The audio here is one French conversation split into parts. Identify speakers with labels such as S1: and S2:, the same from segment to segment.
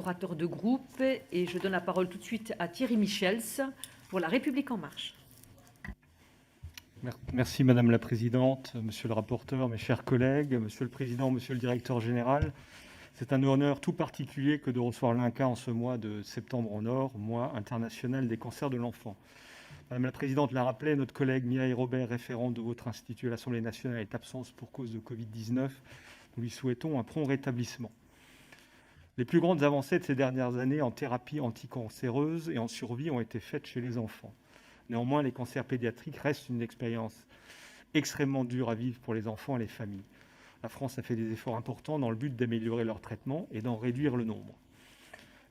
S1: Orateur de groupe et je donne la parole tout de suite à Thierry Michels pour La République en marche.
S2: Merci Madame la Présidente, Monsieur le rapporteur, mes chers collègues, Monsieur le Président, Monsieur le Directeur Général. C'est un honneur tout particulier que de recevoir l'INCa en ce mois de septembre en or, mois international des cancers de l'enfant. Madame la Présidente l'a rappelé, notre collègue Mireille Robert, référente de votre institut à l'Assemblée nationale, est absente pour cause de Covid-19. Nous lui souhaitons un prompt rétablissement. Les plus grandes avancées de ces dernières années en thérapie anticancéreuse et en survie ont été faites chez les enfants. Néanmoins, les cancers pédiatriques restent une expérience extrêmement dure à vivre pour les enfants et les familles. La France a fait des efforts importants dans le but d'améliorer leur traitement et d'en réduire le nombre.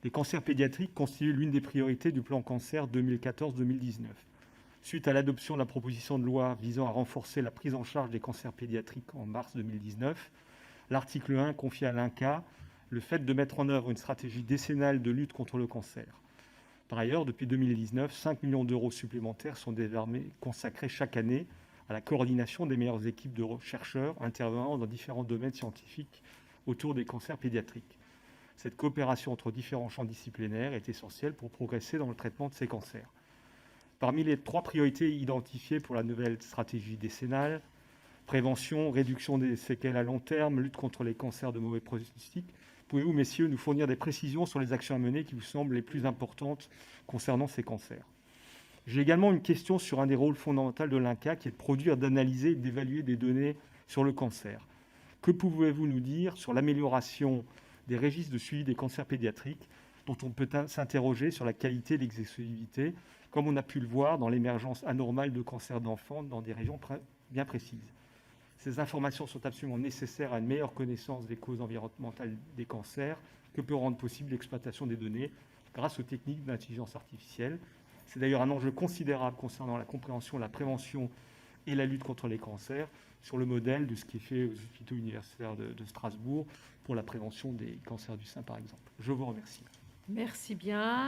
S2: Les cancers pédiatriques constituent l'une des priorités du plan cancer 2014-2019. Suite à l'adoption de la proposition de loi visant à renforcer la prise en charge des cancers pédiatriques en mars 2019, l'article 1 confie à l'INCa le fait de mettre en œuvre une stratégie décennale de lutte contre le cancer. Par ailleurs, depuis 2019, 5 millions d'euros supplémentaires sont désormais consacrés chaque année à la coordination des meilleures équipes de chercheurs intervenant dans différents domaines scientifiques autour des cancers pédiatriques. Cette coopération entre différents champs disciplinaires est essentielle pour progresser dans le traitement de ces cancers. Parmi les 3 priorités identifiées pour la nouvelle stratégie décennale, prévention, réduction des séquelles à long terme, lutte contre les cancers de mauvais pronostic, pouvez-vous, messieurs, nous fournir des précisions sur les actions à mener qui vous semblent les plus importantes concernant ces cancers? J'ai également une question sur un des rôles fondamentaux de l'INCa, qui est de produire, d'analyser et d'évaluer des données sur le cancer. Que pouvez-vous nous dire sur l'amélioration des registres de suivi des cancers pédiatriques, dont on peut s'interroger sur la qualité et l'exhaustivité, comme on a pu le voir dans l'émergence anormale de cancers d'enfants dans des régions bien précises? Ces informations sont absolument nécessaires à une meilleure connaissance des causes environnementales des cancers que peut rendre possible l'exploitation des données grâce aux techniques d'intelligence artificielle. C'est d'ailleurs un enjeu considérable concernant la compréhension, la prévention et la lutte contre les cancers, sur le modèle de ce qui est fait aux hôpitaux universitaires de Strasbourg pour la prévention des cancers du sein, par exemple. Je vous remercie.
S1: Merci bien.